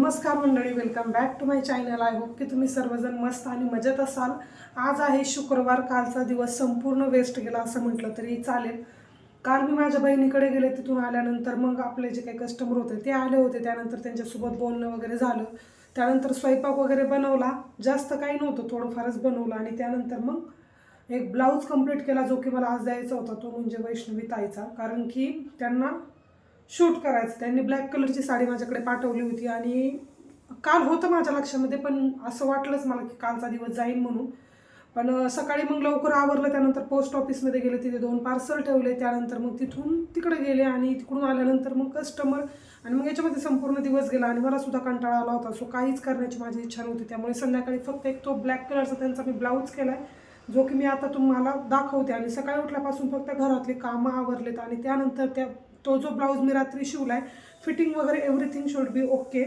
नमस्कार मंडळी, welcome back to my channel. I hope की तुम्ही सर्वजण मस्त आणि मजेत असाल. आज आहे शुक्रवार. कालचा दिवस संपूर्ण वेस्ट गेला असं म्हटलं तरी चालेल. काल मी माझ्या बहिणीकडे गेले. तिथून आल्यानंतर मग आपले जे काही कस्टमर होते ते आले होते. त्यानंतर त्यांच्यासोबत बोलणं वगैरे झालं. त्यानंतर स्वयंपाक वगैरे बनवला. जास्त काही नव्हतं, थोडंफारच बनवलं. आणि त्यानंतर मग एक ब्लाऊज कंप्लीट केला जो की मला आज द्यायचा होता. तो म्हणजे वैष्णवी ताईचा, कारण की त्यांना शूट करायचं. त्यांनी ब्लॅक कलरची साडी माझ्याकडे पाठवली होती आणि काल होतं माझ्या लक्षामध्ये, पण असं वाटलंच मला की कालचा दिवस जाईल म्हणून. पण सकाळी मग लवकर आवरलं. त्यानंतर पोस्ट ऑफिसमध्ये गेले, तिथे 2 पार्सल ठेवले. त्यानंतर मग तिथून तिकडे गेले आणि तिकडून आल्यानंतर मग कस्टमर आणि मग याच्यामध्ये संपूर्ण दिवस गेला आणि मला सुद्धा कंटाळा आला होता. सो काहीच करण्याची माझी इच्छा नव्हती. त्यामुळे संध्याकाळी फक्त एक तो ब्लॅक कलरचा त्यांचा मी ब्लाऊज केला आहे, जो की मी आता तुम्हाला दाखवते. आणि सकाळी उठल्यापासून फक्त घरातली कामं आवरलेत आणि त्यानंतर तो जो ब्लाऊज मी रात्री शिवला आहे, फिटिंग वगैरे एव्हरीथिंग शुड बी ओके.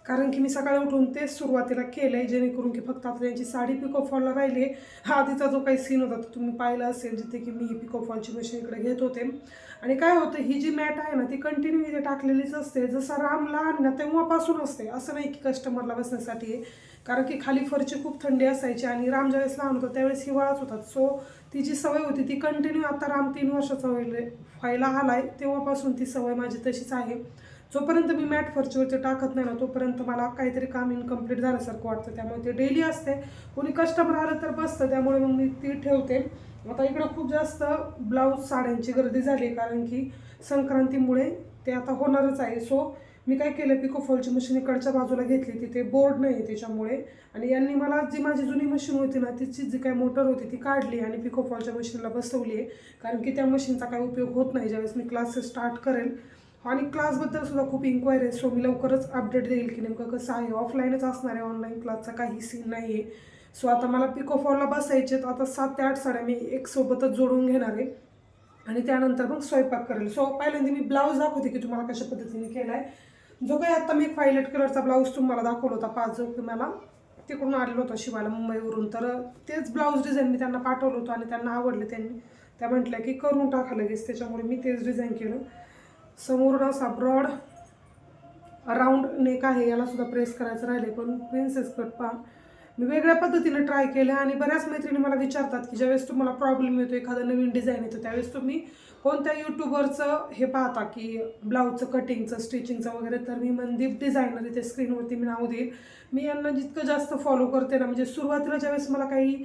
कारण की मी सकाळी उठून तेच सुरुवातीला केलं आहे, जेणेकरून की फक्त आता त्यांची साडी पिकोफॉलला राहिली आहे. हा आधीचा जो काही सीन होता तो तुम्ही पाहिला असेल, जिथे की मी ही पिकोफॉलची मशीन इकडे घेत होते. आणि काय होतं, ही जी मॅट आहे ना ती कंटिन्यू इथे टाकलेलीच असते. जसा राम लहान ना तेव्हापासून असते, असं नाही की कस्टमरला बसण्यासाठी आहे. कारण की खाली फरची खूप थंडी असायची आणि राम ज्यावेळेस लहान होता त्यावेळेस हिवाळाच होता. सो ती जी सवय होती ती कंटिन्यू, आता राम 3 वर्षाचा व्हायला आला आहे तेव्हापासून ती सवय माझी तशीच आहे. जोपर्यंत मी मॅट फरचीवरती टाकत नाही ना तोपर्यंत मला काहीतरी काम इनकम्प्लीट झाल्यासारखं वाटतं. त्यामुळे ते डेली असते. कोणी कस्टमर आलं तर बसतं, त्यामुळे मग मी ती ठेवते. आता इकडं खूप जास्त ब्लाऊज साड्यांची गर्दी झाली, कारण की संक्रांतीमुळे ते आता होणारच आहे. सो मी काय केलं, पिकोफॉलची मशीन इकडच्या बाजूला घेतली, तिथे बोर्ड नाही त्याच्यामुळे. आणि यांनी मला जी माझी जुनी मशीन होती ना तिची जी काही मोटर होती ती काढली आणि पिकोफॉलच्या मशीनला बसवली आहे. कारण की त्या मशीनचा काही उपयोग होत नाही ज्यावेळेस मी क्लासेस स्टार्ट करेल. आणि क्लासबद्दल सुद्धा खूप इन्क्वायरी आहे. सो मी लवकरच अपडेट देईल की नेमकं कसं आहे. ऑफलाईनच असणार आहे, ऑनलाईन क्लासचा काही सीन नाही आहे. सो आता मला पिकोफॉलला बसायचे. आता 7 ते 8 साड्या मी एक सोबतच जोडून घेणार आहे आणि त्यानंतर मग स्वयंपाक करेल. सो पहिल्यांदा मी ब्लाऊज दाखवते की तुम्हाला कशा पद्धतीने केला आहे. जो काही आता मी एक व्हायलेट कलरचा ब्लाऊज तुम्हाला दाखवला होता 5 जो की मला तिकडून आलेलं होतं शिवायला मुंबईवरून, तर तेच ब्लाऊज डिझाईन मी त्यांना पाठवलं होतं आणि त्यांना आवडले. त्या म्हटल्या की करून टाका लगेच, त्याच्यामुळे मी तेच डिझाईन केलं. समोरून असा ब्रॉड राऊंड नेक आहे, याला सुद्धा प्रेस करायचं राहिले. पण प्रिन्सेस कट पहा मी वेगळ्या पद्धतीने ट्राय केलं. आणि बऱ्याच मैत्रिणी मला विचारतात की ज्यावेळेस तुम्हाला प्रॉब्लेम येतो, एखादा नवीन डिझाईन येतो, त्यावेळेस तुम्ही कोणत्या यूट्यूबरचं हे पाहता की ब्लाऊजचं कटिंगचं स्टिचिंगचं वगैरे. तर मी मनदीप डिझायनर, इथे स्क्रीनवरती मी नाव देईल. मी यांना जितकं जास्त फॉलो करते ना, म्हणजे सुरुवातीला ज्यावेळेस मला काही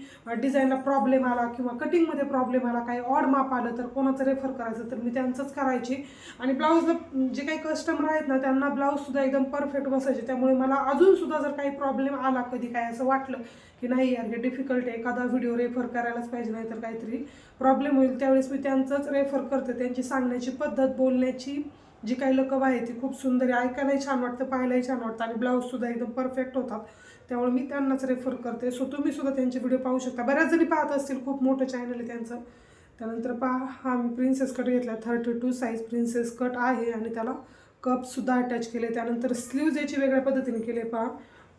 डिझाईनला प्रॉब्लेम आला किंवा कटिंगमध्ये प्रॉब्लेम आला, काही ऑड माप आलं, तर कोणाचं रेफर करायचं तर मी त्यांचंच करायची. आणि ब्लाऊजला जे काही कस्टमर आहेत ना त्यांना ब्लाऊजसुद्धा एकदम परफेक्ट बसायचे. त्यामुळे मला अजूनसुद्धा जर काही प्रॉब्लेम आला, कधी काय असं वाटलं की नाही यार हे डिफिकल्ट आहे, एखादा व्हिडिओ रेफर करायलाच पाहिजे, नाही तर काहीतरी प्रॉब्लेम होईल, त्यावेळेस मी त्यांचंच रेफर करते. त्यांची सांगण्याची पद्धत, बोलण्याची जी काही लकब आहे ती खूप सुंदर आहे. ऐकायलाही छान वाटतं, पाहायलाही छान वाटतं आणि ब्लाऊजसुद्धा एकदम परफेक्ट होतात. त्यामुळे मी त्यांनाच रेफर करते. सो तुम्हीसुद्धा त्यांचे व्हिडिओ पाहू शकता. बऱ्याच जणी पाहत असतील, खूप मोठं चॅनल आहे त्यांचं. त्यानंतर पहा, हा मी प्रिन्सेस कट घेतला, 32 साईज प्रिन्सेस कट आहे आणि त्याला कपसुद्धा अटॅच केले. त्यानंतर स्लीव्ज याची वेगळ्या पद्धतीने केले, पहा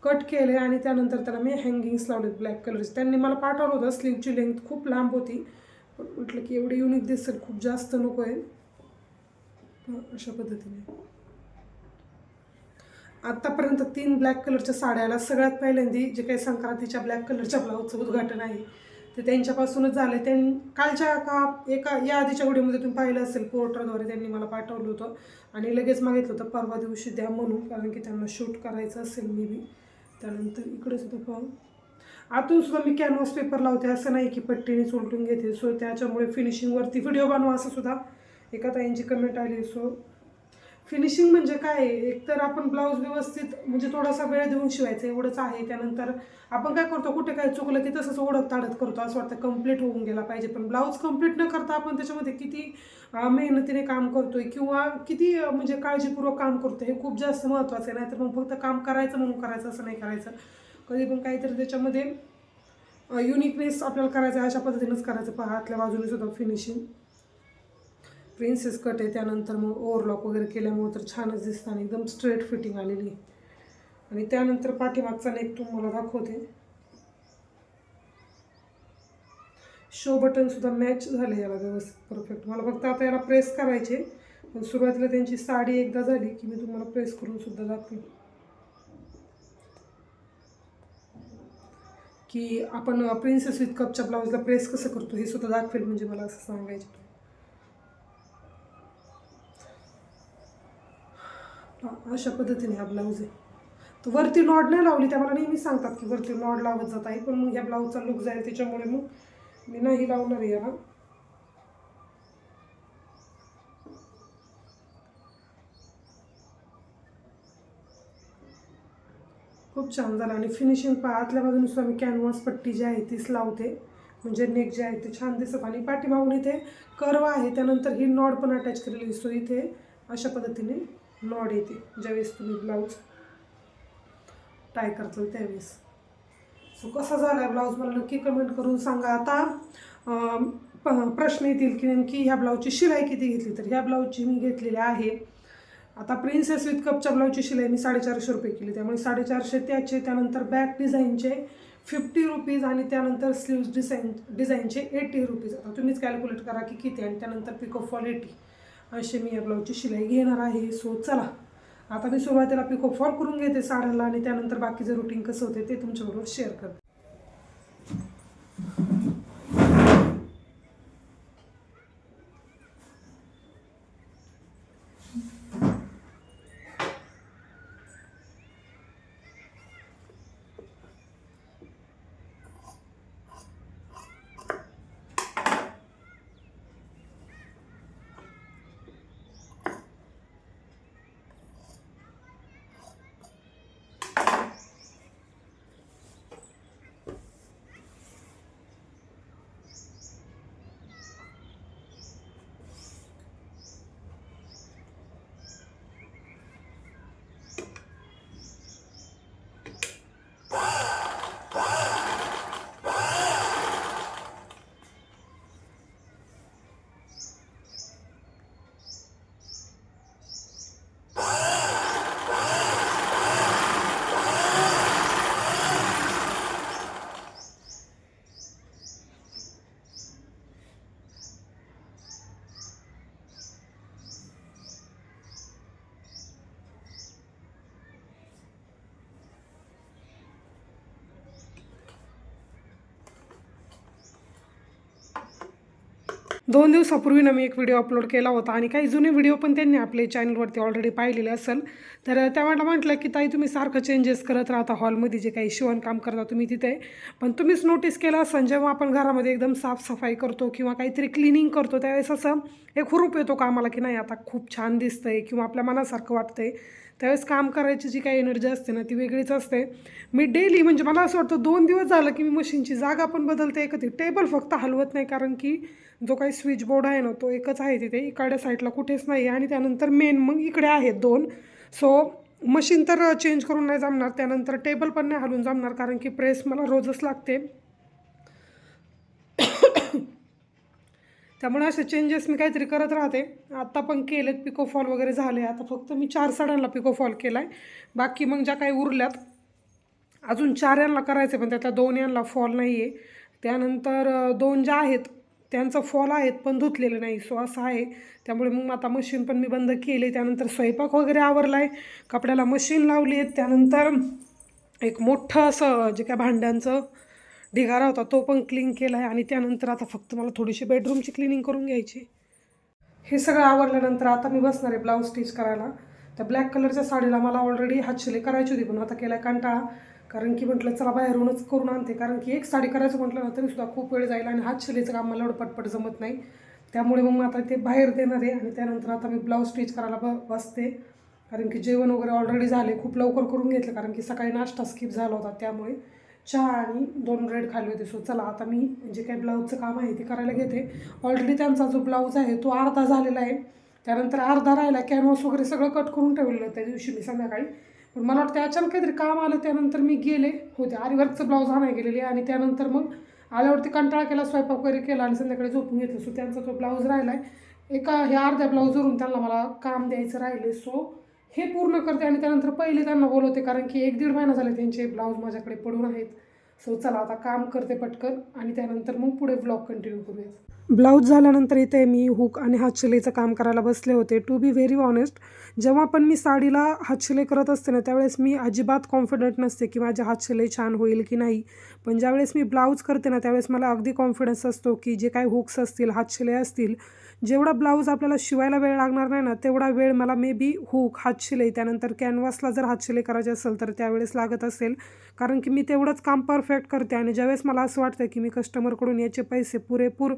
कट केले. आणि त्यानंतर त्याला मी हँगिंग्स लावलेत ब्लॅक कलरचे. त्यांनी मला पाठवलं होतं, स्लीवची लेंथ खूप लांब होती, पण म्हटलं की एवढी युनिक दिसेल, खूप जास्त नको आहे. अशा पद्धतीने आत्तापर्यंत 3 ब्लॅक कलरच्या साड्या आल्या. सगळ्यात पहिल्यांदी जे काही संक्रांतीच्या ब्लॅक कलरच्या ब्लाऊजचं उद्घाटन आहे ते त्यांच्यापासूनच झालं. कालच्या एका या आधीच्या व्हिडिओमध्ये तुम्ही पाहिलं असेल, पोर्टरद्वारे त्यांनी मला पाठवलं होतं आणि लगेच मागितलं होतं परवा दिवशी द्या म्हणून, कारण की त्यांना शूट करायचं असेल मे बी. त्यानंतर इकडे सुद्धा पाहू, आतून सुद्धा मी कॅनव्हास पेपर लावते, असं नाही की पट्टीने उलटून घेते. सो त्याच्यामुळे फिनिशिंगवरती व्हिडिओ बनवा असं सुद्धा एका ताईंची कमेंट आली. सो फिनिशिंग म्हणजे काय आहे, एकतर आपण ब्लाऊज व्यवस्थित म्हणजे थोडासा वेळ देऊन शिवायचं, एवढंच आहे. त्यानंतर आपण काय करतो, कुठे काय चुकलं की तसंच ओढत ताडत करतो, असं वाटतं कंप्लीट होऊन गेला पाहिजे. पण ब्लाऊज कंप्लीट न करता आपण त्याच्यामध्ये किती मेहनतीने काम करतोय किंवा किती म्हणजे काळजीपूर्वक काम करतोय, हे खूप जास्त महत्त्वाचं आहे. नाहीतर मग फक्त काम करायचं म्हणून करायचं असं नाही करायचं. कधी पण काहीतरी त्याच्यामध्ये युनिकनेस आपल्याला करायचं आहे, अशा पद्धतीनेच करायचं. पहा आतल्या बाजूने सुद्धा फिनिशिंग प्रिन्सेस कट आहे. त्यानंतर मग ओव्हरलॉक वगैरे केल्यामुळे तर छानच दिसतं आणि एकदम स्ट्रेट फिटिंग आलेली. आणि त्यानंतर पाठीमागचा नेक तुम्हाला दाखवते. शो बटनसुद्धा मॅच झाले याला व्यवस्थित परफेक्ट. मला फक्त आता याला प्रेस करायचे, पण सुरुवातीला त्यांची साडी एकदा झाली की मी तुम्हाला प्रेस करून सुद्धा दाखवेन. की आपण प्रिन्सेस विथ कपच्या ब्लाऊजला प्रेस कसं करतो हे सुद्धा दाखवेल, म्हणजे मला असं सांगायचं. अशा पद्धतीने हा ब्लाऊज आहे. तर वरती नॉड नाही लावली, त्या मला नेहमी सांगतात की वरती नॉड लावत जात आहे, पण मग ह्या ब्लाऊजचा लुक जाईल त्याच्यामुळे मग मी नाही लावणार आहे याला. खूप छान झालं. आणि फिनिशिंग आतल्या बाजूनुसार मी कॅनव्हास पट्टी जी आहे तीच लावते, म्हणजे नेक जे आहे ते छान दिसत. आणि पाठीमागून इथे कर्व आहे, त्यानंतर ही नॉड पण अटॅच केलेली दिसतो. इथे अशा पद्धतीने नॉड येते ज्यावेळेस तुम्ही ब्लाऊज टाय करतो त्यावेळेस. सो कसा झाला आहे ब्लाऊज मला नक्की कमेंट करून सांगा. आता प्रश्न येतील की नेमकी ह्या ब्लाऊजची शिलाई किती घेतली. तर ह्या ब्लाऊजची मी घेतलेली आहे, आता प्रिन्सेस विथ कपच्या ब्लाऊजची शिलाई मी 450 रुपये केली, त्यामुळे 450 त्याचे. त्यानंतर बॅक डिझाईनचे 50 रुपीज आणि त्यानंतर स्लीव्ज डिझाईनचे 80 रुपीज. आता तुम्हीच कॅल्क्युलेट करा की किती. आणि त्यानंतर पिको फॉल 80 असे मी या ब्लाऊजची शिलाई घेणार आहे. सो चला आता मी सुरुवातीला पिको फॉल करून घेते साड्याला, आणि त्यानंतर बाकीचं रुटीन कसं होते ते तुमच्याबरोबर शेअर करते. दोन दिवसापूर्वी मी एक व्हिडिओ अपलोड केला होता, आणि काही जुने व्हिडिओ पण त्यांनी आपल्या चॅनलवरती ऑलरेडी पाहिलेले असेल. तर त्यामुळे म्हटलं की ताई तुम्ही सारखं चेंजेस करत राहता हॉलमध्ये जे काही शिवणकाम करता तुम्ही तिथे, पण तुम्हीच नोटीस केलं असेल जेव्हा आपण घरामध्ये एकदम साफसफाई करतो किंवा काहीतरी क्लिनिंग करतो त्यावेळेस असं एक हुरूप येतो कामाला की नाही आता खूप छान दिसतंय किंवा आपल्या मनासारखं वाटतंय. त्यावेळेस काम करायची जी काही एनर्जी असते ना ती वेगळीच असते. मी डेली म्हणजे मला असं वाटतं 2 दिवस झालं की मी मशीनची जागा पण बदलते, एकच टेबल फक्त हलवत नाही, कारण की जो काही स्विच बोर्ड आहे ना तो एकच आहे तिथे, इकडच्या साईडला कुठेच नाही. आणि त्यानंतर मेन मग इकडे आहेत 2. सो मशीन तर चेंज करून नाही जमणार, त्यानंतर टेबल पण नाही हलवून जमणार, कारण की प्रेस मला रोजच लागते. त्यामुळे असे चेंजेस मी काहीतरी करत राहते. आत्ता पण केलेत, पिको फॉल वगैरे झाले. आता फक्त मी 4 साड्यांना पिको फॉल केला आहे, बाकी मग ज्या काही उरल्यात अजून 4 यांना करायचे, पण त्यातल्या 2 यांना फॉल नाही आहे. त्यानंतर 2 ज्या आहेत त्यांचं फॉल आहेत पण धुतलेलं नाही. सो असं आहे, त्यामुळे मग आता मशीन पण मी बंद केली. त्यानंतर स्वयंपाक वगैरे आवरला आहे, कपड्याला मशीन लावली आहे. त्यानंतर एक मोठं असं जे काय भांड्यांचं ढिगारा होता तो पण क्लीन केला आहे. आणि त्यानंतर आता फक्त मला थोडीशी बेडरूमची क्लिनिंग करून घ्यायची. हे सगळं आवरल्यानंतर आता मी बसणार आहे ब्लाऊज स्टिच करायला. त्या ब्लॅक कलरच्या साडीला मला ऑलरेडी हातशिलाई करायची होती, पण आता केला कंटाळा, कारण की म्हटलं चला बाहेरूनच करून आणते, कारण की एक साडी करायचं म्हटलं ना तरीसुद्धा खूप वेळ जाईल आणि हातशिलाईचं काम मला एवढं पटपट जमत नाही. त्यामुळे मग आता ते बाहेर देणार आहे. आणि त्यानंतर आता मी ब्लाऊज स्टिच करायला बसते, कारण की जेवण वगैरे ऑलरेडी झाले, खूप लवकर करून घेतलं, कारण की सकाळी नाश्ता स्किप झाला होता, त्यामुळे चहा आणि 2 ब्रेड खाल्ले होते. सो चला आता मी जे काही ब्लाऊजचं काम आहे ते करायला घेते. ऑलरेडी त्यांचा जो ब्लाऊज आहे तो अर्धा झालेला आहे, त्यानंतर अर्धा राहिला. कॅनव्हास वगैरे सगळं कट करून ठेवलेलं त्या दिवशी मी संध्याकाळी, पण मला वाटतं अचानक काहीतरी काम आलं, त्यानंतर मी गेले होते आरीवर्कचं ब्लाऊज आणायला गेलेले. आणि त्यानंतर मग आल्यावरती कंटाळा केला, स्वयंपाक वगैरे केला आणि संध्याकाळी झोपून घेतलं. सो त्यांचा तो ब्लाऊज राहिला आहे, एका ह्या अर्ध्या ब्लाऊजवरून त्यांना मला काम द्यायचं राहिले. सो हे पूर्ण करते आणि त्यानंतर पहिले त्यांना बोलवते, कारण की 1-1.5 महिना झाले त्यांचे ब्लाऊज माझ्याकडे पडून आहेत. सो चला आता काम करते पटकन आणि त्यानंतर मग पुढे ब्लॉग कंटिन्यू करूया. ब्लाऊज झाल्यानंतर इथे मी हुक आणि हातशिलाईचं काम करायला बसले होते. टू बी व्हेरी ऑनेस्ट, जेव्हा पण मी साडीला हातशिलाई करत असते ना त्यावेळेस मी अजिबात कॉन्फिडंट नसते की माझी हातशिलाई छान होईल की नाही. पण ज्यावेळेस मी ब्लाऊज करते ना त्यावेळेस मला अगदी कॉन्फिडन्स असतो की जे काही हुक्स असतील, हातशिलाई असतील, जेवढा ब्लाऊज आपल्याला शिवायला वेळ लागणार नाही ना तेवढा वेळ मला मे बी हुक, हातशिलाई, त्यानंतर कॅनव्हासला जर हातशिलाई करायची असेल तर त्यावेळेस लागत असेल. कारण की मी तेवढंच काम परफेक्ट करते आणि ज्यावेळेस मला असं वाटतं की मी कस्टमरकडून याचे पैसे पुरेपूर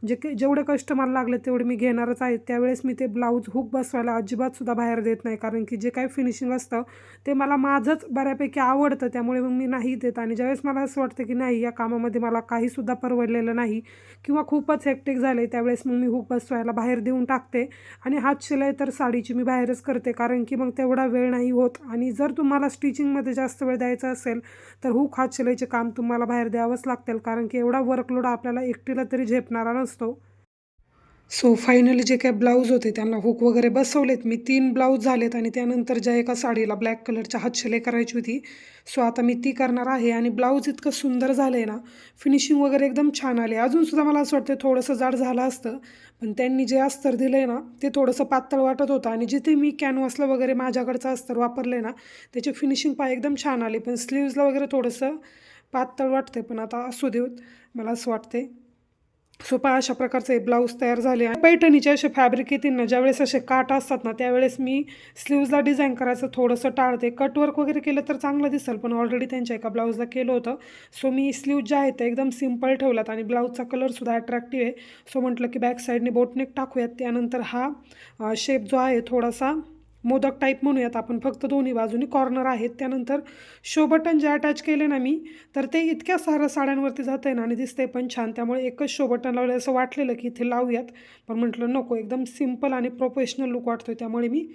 जेवढे कस्टमर लागले तेवढे मी घेणारच आहे, त्यावेळेस मी ते ब्लाऊज हुक बसवायला अजिबातसुद्धा बाहेर देत नाही. कारण की जे काही फिनिशिंग असतं ते मला माझंच बऱ्यापैकी आवडतं, त्यामुळे मग मी नाही देत. आणि ज्यावेळेस मला असं वाटतं की नाही या कामामध्ये मला काहीसुद्धा परवडलेलं नाही किंवा खूपच हेक्टिक झालं आहे, त्यावेळेस मग मी हुक बसवायला बाहेर देऊन टाकते. आणि हातशिलाई तर साडीची मी बाहेरच करते, कारण की मग तेवढा वेळ नाही होत. आणि जर तुम्हाला स्टिचिंगमध्ये जास्त वेळ द्यायचा असेल तर हुक हातशिलाईचे काम तुम्हाला बाहेर द्यावंच लागतील, कारण की एवढा वर्कलोड आपल्याला एकटीला तरी झेपणारा नसतो. सो फायनली जे काही ब्लाऊज होते त्यांना हुक वगैरे बसवलेत मी. 3 ब्लाऊज झालेत आणि त्यानंतर ज्या एका साडीला ब्लॅक कलरच्या हातशिलाई करायची होती, सो आता मी ती करणार आहे. आणि ब्लाऊज इतकं सुंदर झालं आहे ना, फिनिशिंग वगैरे एकदम छान आले. अजूनसुद्धा मला असं वाटतं थोडंसं जाड झालं असतं, पण त्यांनी जे अस्तर दिलं आहे ना ते थोडंसं पातळ वाटत होतं. आणि जिथे मी कॅनव्हासला वगैरे माझ्याकडचं अस्तर वापरलं आहे ना त्याचे फिनिशिंग एकदम छान आले, पण स्लीव्जला वगैरे थोडंसं पातळ वाटते. पण आता असू देत, मला असं वाटते. सो अशा प्रकारचे ब्लाऊज तयार झाले. आणि पैठणीचे असे फॅब्रिक येतील ना ज्यावेळेस असे काट असतात ना त्यावेळेस मी स्लीव्जला डिझाईन करायचं थोडंसं टाळते. कटवर्क वगैरे केलं तर चांगलं दिसेल, पण ऑलरेडी त्यांच्या एका ब्लाऊजला केलं होतं. सो मी स्लीव्ज ज्या आहेत त्या एकदम सिम्पल ठेवल्यात आणि ब्लाऊजचा कलरसुद्धा अट्रॅक्टिव्ह आहे. सो म्हटलं की बॅक साईडने बोटनेक टाकूयात. त्यानंतर हा शेप जो आहे थोडासा मोदक टाईप म्हणूयात आपण, फक्त दोन्ही बाजूनी कॉर्नर आहेत. त्यानंतर शो बटन जे अटॅच केले ना मी, तर ते इतक्या साऱ्या साड्यांवरती जातं आहे ना आणि दिसते पण छान, त्यामुळे एकच शो बटन लावलं. असं वाटलेलं की इथे लावूयात, पण म्हटलं नको, एकदम सिम्पल आणि प्रोफेशनल लुक वाटतो आहे, त्यामुळे मी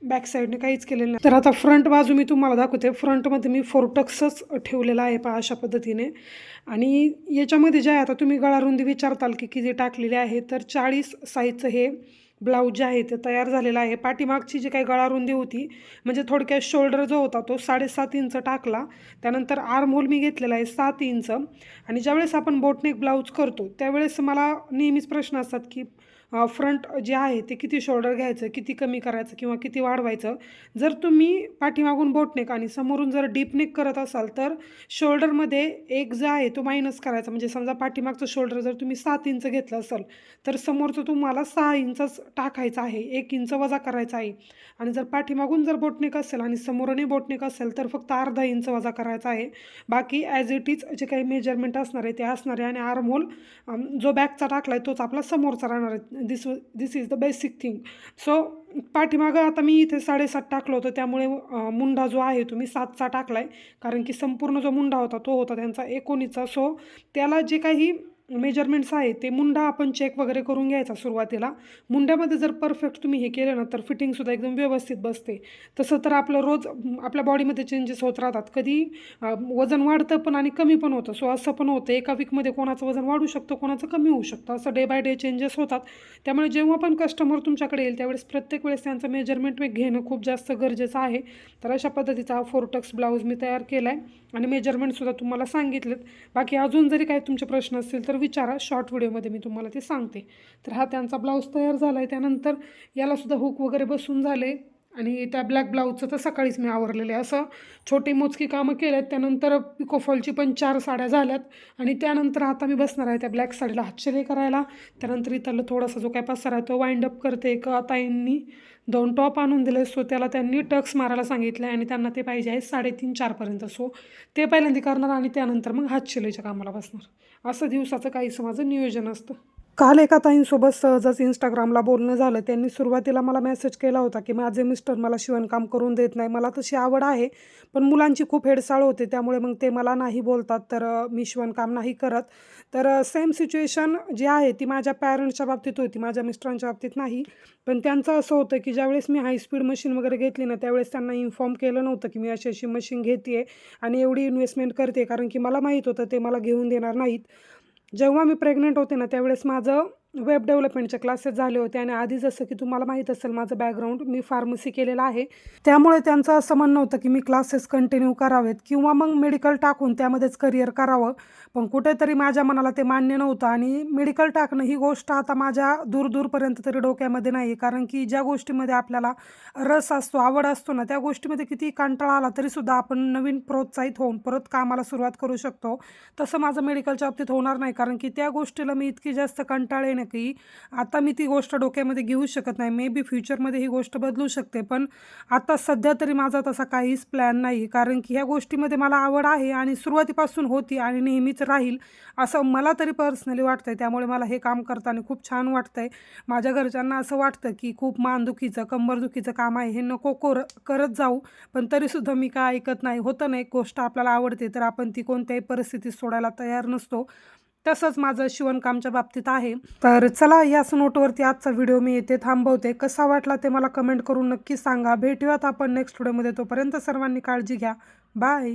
बॅक साईडने काहीच केलेलं नाही. तर आता फ्रंट बाजू मी तुम्हाला दाखवते. फ्रंटमध्ये मी फोर्टक्सच ठेवलेला आहे अशा पद्धतीने. आणि याच्यामध्ये जे आहे, आता तुम्ही गळारुंदी विचारताल की किती टाकलेले आहे, तर 40 साईजचं हे ब्लाऊज जे आहे ते तयार झालेलं आहे. पाठीमागची जी काही गळारुंदी होती, म्हणजे थोडक्यात शोल्डर जो होता तो 7.5 इंच टाकला. त्यानंतर आर्म होल मी घेतलेला आहे 7 इंच. आणि ज्यावेळेस आपण बोटनेक ब्लाऊज करतो त्यावेळेस मला नेहमीच प्रश्न असतात की फ्रंट जे आहे ते किती शोल्डर घ्यायचं, किती कमी करायचं किंवा किती वाढवायचं. जर तुम्ही पाठीमागून बोटनेक आणि समोरून जर डीपनेक करत असाल तर शोल्डरमध्ये एक जो आहे तो मायनस करायचा. म्हणजे समजा पाठीमागचं शोल्डर जर तुम्ही 7 इंच घेतलं असेल तर समोरचं तुम्हाला 6 इंचच टाकायचं आहे, 1 इंच वजा करायचा आहे. आणि जर पाठीमागून जर बोटनेक असेल आणि समोरही बोटनेक असेल तर फक्त अर्धा इंच वजा करायचा आहे. बाकी ॲज इट इज जे काही मेजरमेंट असणार आहे ते असणार आहे. आणि आर्म होल जो बॅकचा टाकला आहे तोच आपला समोरचा राहणार आहे. This is the basic thing. So पाठीमागं आता मी इथे 7.5 टाकलं होतं, त्यामुळे मुंडा जो आहे तो मी 7चा टाकला आहे, कारण की संपूर्ण जो मुंडा होता तो होता त्यांचा 19चा. सो त्याला जे काही मेजरमेंट्स आहे ते मुंडा आपण चेक वगैरे करून घ्यायचा सुरुवातीला. मुंड्यामध्ये जर परफेक्ट तुम्ही हे केलं ना तर फिटिंगसुद्धा एकदम व्यवस्थित बसते. तसं तर आपलं रोज आपल्या बॉडीमध्ये चेंजेस होत राहतात, कधी वजन वाढतं पण आणि कमी पण होतं. सो असं पण होतं, एका वीकमध्ये कोणाचं वजन वाढू शकतं, कोणाचं कमी होऊ शकतं, असं डे बाय डे चेंजेस होतात. त्यामुळे जेव्हा पण कस्टमर तुमच्याकडे येईल त्यावेळेस प्रत्येक वेळेस त्यांचं मेजरमेंट घेणं खूप जास्त गरजेचं आहे. तर अशा पद्धतीचा हा फोर्टक्स ब्लाऊज मी तयार केला आहे आणि मेजरमेंटसुद्धा तुम्हाला सांगितलेत. बाकी अजून जरी काही तुमचे प्रश्न असतील तर विचारा, शॉर्ट व्हिडिओमध्ये मी तुम्हाला ते सांगते. तर हा त्यांचा ब्लाऊज तयार झाला आहे. त्यानंतर यालासुद्धा हुक वगैरे बसून झाले. आणि त्या ब्लॅक ब्लाऊजचं तर सकाळीच मी आवरलेलं आहे. असं छोटी मोजकी कामं केली आहेत. त्यानंतर पिकोफॉलची पण 4 साड्या झाल्यात. आणि त्यानंतर आता मी बसणार आहे त्या ब्लॅक साडीला हातशिलाई करायला. त्यानंतर इथला थोडासा जो काय पसारा आहे तो वाइंडअप करते. एका ताईंनी 2 टॉप आणून दिले, सो त्याला त्यांनी टक्स मारायला सांगितलं आहे आणि त्यांना ते पाहिजे आहे 3:30-4पर्यंत. सो ते पहिल्यांदा करणार आणि त्यानंतर मग हातशिलाईच्या कामाला बसणार. असं दिवसाचं काहीसं माझं नियोजन असतं. काल एका ताईंसोबत सहजच इंस्टाग्रामला बोलणं झालं. त्यांनी सुरुवातीला मला मेसेज केला होता की माझे मिस्टर मला शिवणकाम करून देत नाही. मला तशी आवड आहे, पण मुलांची खूप हेळसाळ होते, त्यामुळे मग ते मला नाही बोलतात, तर मी शिवणकाम नाही करत. तर सेम सिच्युएशन जी आहे ती माझ्या पॅरेंट्सच्या बाबतीत होती, माझ्या मिस्टरांच्या बाबतीत नाही. पण त्यांचं असं होतं की ज्यावेळेस मी हाय स्पीड मशीन वगैरे घेतली ना त्यावेळेस त्यांना इन्फॉर्म केलं नव्हतं की मी अशी अशी मशीन घेते आहे आणि एवढी इन्व्हेस्टमेंट करते, कारण की मला माहीत होतं ते मला घेऊन देणार नाहीत. जेव्हा मी प्रेग्नंट होते ना त्यावेळेस माझं वेब डेव्हलपमेंटचे क्लासेस झाले होते आणि आधी जसं की तुम्हाला माहीत असेल माझं बॅकग्राऊंड, मी फार्मसी केलेलं आहे. त्यामुळे त्यांचं असं म्हणणं होतं की मी क्लासेस कंटिन्यू करावेत किंवा मग मेडिकल टाकून त्यामध्येच करिअर करावं. पण कुठेतरी माझ्या मनाला ते मान्य नव्हतं आणि मेडिकल टाकणं ही गोष्ट आता माझ्या दूरपर्यंत तरी डोक्यामध्ये नाही. कारण की ज्या गोष्टीमध्ये आपल्याला रस असतो, आवड असतो ना, त्या गोष्टीमध्ये कितीही कंटाळा आला तरीसुद्धा आपण नवीन प्रोत्साहित होऊन परत कामाला सुरुवात करू शकतो. तसं माझं मेडिकलच्या बाबतीत होणार नाही, कारण की त्या गोष्टीला मी इतकी जास्त कंटाळले ना की आता मी ती गोष्ट डोक्यामध्ये घेऊ शकत नाही. मे बी फ्युचरमध्ये ही गोष्ट बदलू शकते, पण आता सध्या तरी माझा तसा काहीच प्लॅन नाही. कारण की ह्या गोष्टीमध्ये मला आवड आहे आणि सुरुवातीपासून होती आणि नेहमीच राहील असं मला तरी पर्सनली वाटतंय. त्यामुळे मला हे काम करताना खूप छान वाटतंय. माझ्या घरच्यांना असं वाटतं की खूप मानदुखीचं, कंबरदुखीचं काम आहे, हे नको करत जाऊ. पण तरीसुद्धा मी काय ऐकत नाही. होतं ना, एक गोष्ट आपल्याला आवडते तर आपण ती कोणत्याही परिस्थितीत सोडायला तयार नसतो. तसंच माझं शिवणकामच्या बाबतीत आहे. तर चला, याच नोटवरती आजचा व्हिडिओ मी इथे थांबवते. कसा वाटला ते मला कमेंट करून नक्की सांगा. भेटूयात आपण नेक्स्ट व्हिडिओमध्ये. तोपर्यंत सर्वांनी काळजी घ्या. बाय.